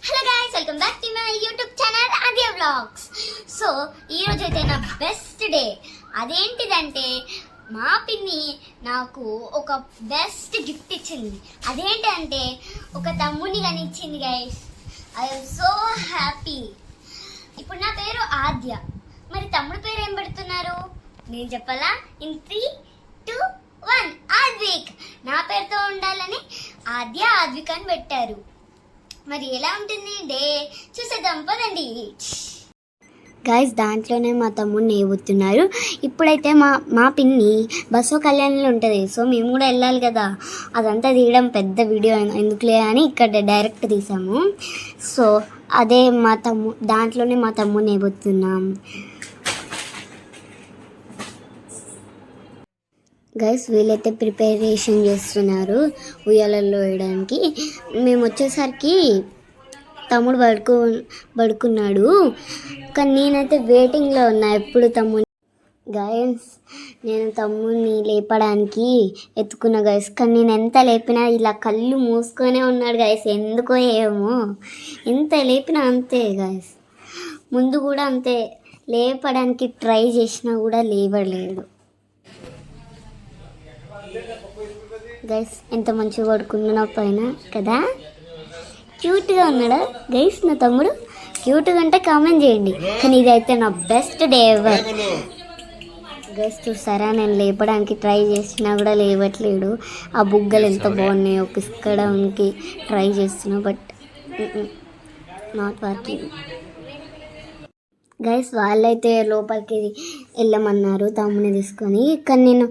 Hello guys, welcome back to my YouTube channel Aadya vlogs. So ఈరోజు అయితే నా best day. అదేంటిదంటే మా పిన్ని నాకు ఒక బెస్ట్ గిఫ్ట్ ఇచ్చింది. అదేంటంటే ఒక తమ్ముని కనిచ్చింది గైస్. I'm so happy. ఇప్పుడు నా పేరు ఆద్య, మరి తమ్ముడు పేరు ఏం పెడుతున్నారు నేను చెప్పాలా? ఇన్ 3, 2, 1 ఆద్విక్. నా పేరుతో ఉండాలని ఆద్య ఆద్విక్ అని పెట్టారు. మరి ఎలా ఉంటుంది డే చూసేద్దాం పదండి గైస్. దాంట్లోనే మా తమ్ముడిని నేబుతున్నారు. ఇప్పుడైతే మా పిన్ని బస్సు కళ్యాణంలో ఉంటుంది, సో మేము కూడా వెళ్ళాలి కదా. అదంతా తీయడం పెద్ద వీడియో ఎందుకులే అని ఇక్కడ డైరెక్ట్ తీసాము. సో అదే దాంట్లోనే మా తమ్ముడిని నేబుతున్నాం గైస్. వీళ్ళైతే ప్రిపరేషన్ చేస్తున్నారు ఉయ్యాలలో వేయడానికి. మేము వచ్చేసరికి తమ్ముడు పడుకున్నాడు, కానీ నేనైతే వెయిటింగ్లో ఉన్నా ఎప్పుడు తమ్ముడు. గైస్ నేను తమ్ముడిని లేపడానికి ఎత్తుకున్నా గైస్, కానీ నేను ఎంత లేపినా ఇలా కళ్ళు మూసుకొనే ఉన్నాడు గైస్. ఎందుకో ఏమో, ఎంత లేపినా అంతే గైస్. ముందు కూడా అంతే, లేపడానికి ట్రై చేసినా కూడా లేవలేడు గైస్. ఎంత మంచిగా పడుకున్నా పైన కదా, క్యూట్గా ఉన్నాడా గైస్ నా తమ్ముడు? క్యూట్గా అంటే కామెంట్ చేయండి. కానీ ఇదైతే నా బెస్ట్ డే ఎవర్ గైస్. చూసారా, నేను లేపడానికి ట్రై చేసినా కూడా లేవట్లేడు. ఆ బుగ్గలు ఎంత బాగున్నాయో పిసుకోవడానికి ట్రై చేస్తున్నా, బట్ నాట్ వర్కింగ్ గైస్. వాళ్ళైతే లోపలికి వెళ్ళమన్నారు తమ్ముడిని తీసుకొని, కానీ నేను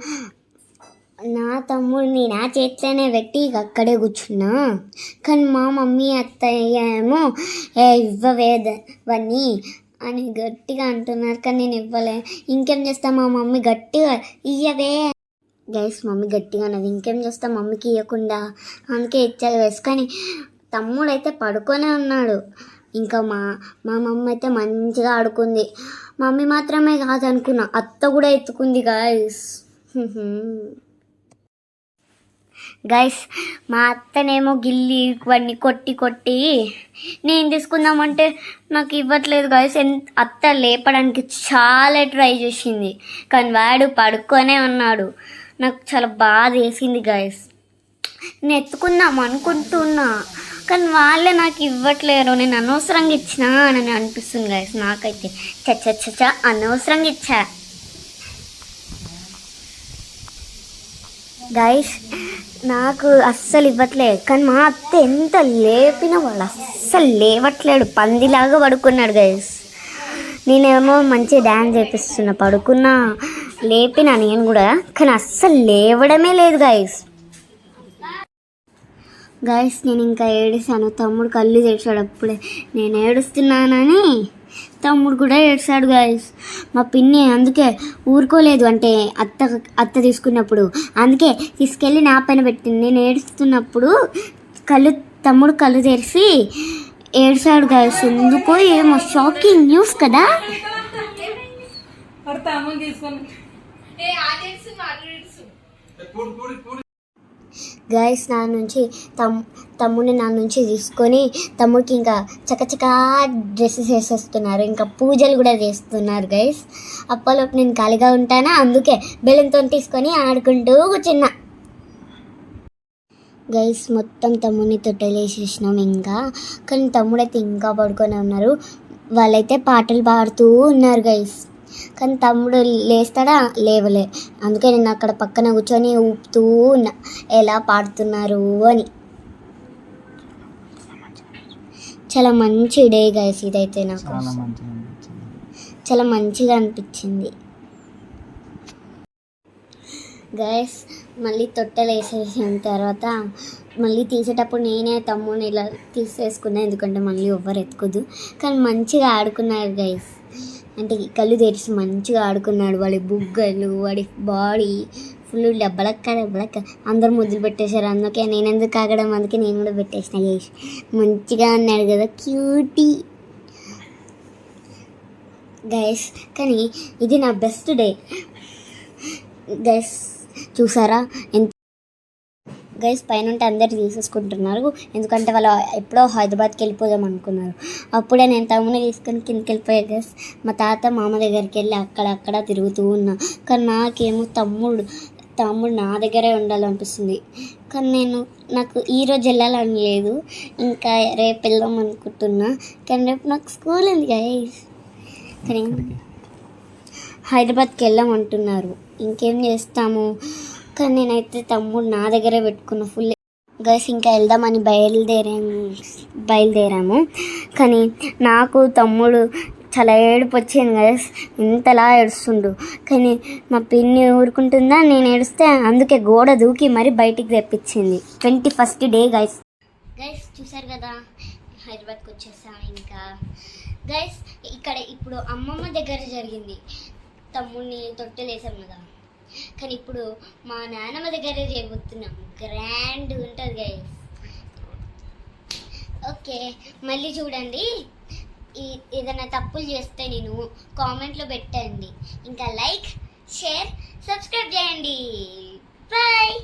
నా తమ్ముడిని నా చేతిలోనే పెట్టి అక్కడే కూర్చున్నా. కానీ మా మమ్మీ అత్తయ్య ఏమో ఇవ్వవేదవని అని గట్టిగా అంటున్నారు, కానీ నేను ఇవ్వలే. ఇంకేం చేస్తా, మా మమ్మీ గట్టిగా ఇయ్యవే గైస్. మమ్మీ గట్టిగా అన్నది, ఇంకేం చేస్తా మమ్మీకి ఇవ్వకుండా, అందుకే ఇచ్చారు గైస్. కానీ తమ్ముడు అయితే పడుకొనే ఉన్నాడు. ఇంకా మా మమ్మీ అయితే మంచిగా ఆడుకుంది. మమ్మీ మాత్రమే కాదనుకున్నా, అత్త కూడా ఎత్తుకుంది గైస్. గైస్ మా అత్తనేమో గిల్లి వాడిని కొట్టి నేను తీసుకుందామంటే నాకు ఇవ్వట్లేదు గైస్. అత్త లేపడానికి చాలా ట్రై చేసింది, కానీ వాడు పడుకొనే ఉన్నాడు. నాకు చాలా బాధ వేసింది గైస్. నేను ఎత్తుకుందాం అనుకుంటున్నా, కానీ వాళ్ళే నాకు ఇవ్వట్లేరు. నేను అనవసరంగా ఇచ్చినా అని అనిపిస్తుంది గైస్ నాకైతే. చచ్చ అనవసరంగా ఇచ్చా గైస్. నాకు అస్సలు ఇవ్వట్లేదు, కానీ మా అత్త ఎంత లేపినా వాళ్ళు అస్సలు లేవట్లేడు, పందిలాగా పడుకున్నాడు గైస్. నేనేమో మంచి డ్యాన్స్ చేపిస్తున్నా, పడుకున్నా లేపినా నేను కూడా, కానీ అస్సలు లేవడమే లేదు గైస్. నేను ఇంకా ఏడిసాను. తమ్ముడు కళ్ళు తెరిచాడు అప్పుడే. నేను ఏడుస్తున్నానని తమ్ముడు కూడా ఏడ్చాడు గైస్. మా పిన్ని అందుకే ఊరుకోలేదు, అంటే అత్త తీసుకున్నప్పుడు అందుకే తీసుకెళ్ళి నా పైన పెట్టింది. నేను ఏడుస్తున్నప్పుడు తమ్ముడు కళ్ళు తెరిచి ఏడ్చాడు గైస్. ఎందుకో ఏమో, షాకింగ్ న్యూస్ కదా గైస్. తమ్ముడిని నా నుంచి తీసుకొని తమ్ముడికి ఇంకా చకచకా డ్రెస్సెస్ వేసేస్తున్నారు, ఇంకా పూజలు కూడా చేస్తున్నారు గైస్. అప్పలోపు నేను ఖాళీగా ఉంటానా, అందుకే బెలూన్తో తీసుకొని ఆడుకుంటూ కూర్చున్నా గైస్. మొత్తం తమ్ముడిని తొట్టలేసేసినాం ఇంకా, కానీ తమ్ముడైతే ఇంకా పడుకొని ఉన్నారు. వాళ్ళైతే పాటలు పాడుతూ ఉన్నారు గైస్, కానీ తమ్ముడు లేస్తాడా లేవలే. అందుకే నేను అక్కడ పక్కన కూర్చొని ఊపుతూ ఉన్నా ఎలా పాడుతున్నారు అని. చాలా మంచి డే గైస్ ఇదైతే. నాకు చాలా మంచిగా అనిపించింది గైస్. మళ్ళీ తొట్టెలు వేసేసిన తర్వాత మళ్ళీ తీసేటప్పుడు నేనే తమ్ముడిని ఇలా తీసేసుకున్నా, ఎందుకంటే మళ్ళీ ఎవ్వరు ఎత్తుకోదు. కానీ మంచిగా ఆడుకున్నారు గైస్, అంటే కళ్ళు తెరిచి మంచిగా ఆడుకున్నాడు. వాడి బుగ్గలు, వాడి బాడీ ఫుల్ డబ్బలక్క అందరు ముద్దులు పెట్టేశారు. అందుకే నేను ఎందుకు కాగడం, అందుకే నేను కూడా పెట్టేసిన గైస్. మంచిగా అన్నాడు కదా, క్యూటీ గైస్. కానీ ఇది నా బెస్ట్ డే గైస్. చూసారా ఎంత గైస్ పైన ఉంటే అందరు తీసేసుకుంటున్నారు, ఎందుకంటే వాళ్ళు ఎప్పుడో హైదరాబాద్కి వెళ్ళిపోదాం అనుకున్నారు. అప్పుడే నేను తమ్ముని తీసుకొని కిందకి వెళ్ళిపోయా గైస్. మా తాత మామ దగ్గరికి వెళ్ళి అక్కడ తిరుగుతూ ఉన్నా. కానీ నాకేమో తమ్ముడు నా దగ్గరే ఉండాలనిపిస్తుంది. కానీ నాకు ఈరోజు వెళ్ళాలని లేదు, ఇంకా రేపు వెళ్దాం అనుకుంటున్నా. కానీ రేపు నాకు స్కూల్ ఉంది గైస్. కానీ హైదరాబాద్కి వెళ్ళామంటున్నారు, ఇంకేం చేస్తాము. కానీ నేనైతే తమ్ముడు నా దగ్గరే పెట్టుకున్న ఫుల్ గైస్. ఇంకా వెళ్దామని బయలుదేరాము. కానీ నాకు తమ్ముడు చాలా ఏడుపు వచ్చింది గైస్, ఇంతలా ఏడుస్తుండు. కానీ మా పిన్ని ఊరుకుంటుందా, నేను ఏడుస్తే అందుకే గోడ దూకి మరి బయటికి తెప్పించింది. 21st day guys. చూసారు కదా, హైదరాబాద్కి వచ్చేసాము. ఇంకా గైస్ ఇక్కడ ఇప్పుడు అమ్మమ్మ దగ్గర జరిగింది, తమ్ముడిని తొట్టెలేసాం కదా. కానీ ఇప్పుడు మా నాన్నమ్మ దగ్గరే చేయబోతున్నాం. గ్రాండ్ ఉంటుంది గైస్. ఓకే, మళ్ళీ చూడండి. ఏదైనా తప్పులు చేస్తే నేను కామెంట్లో పెట్టండి. ఇంకా లైక్, షేర్, సబ్స్క్రైబ్ చేయండి. బాయ్.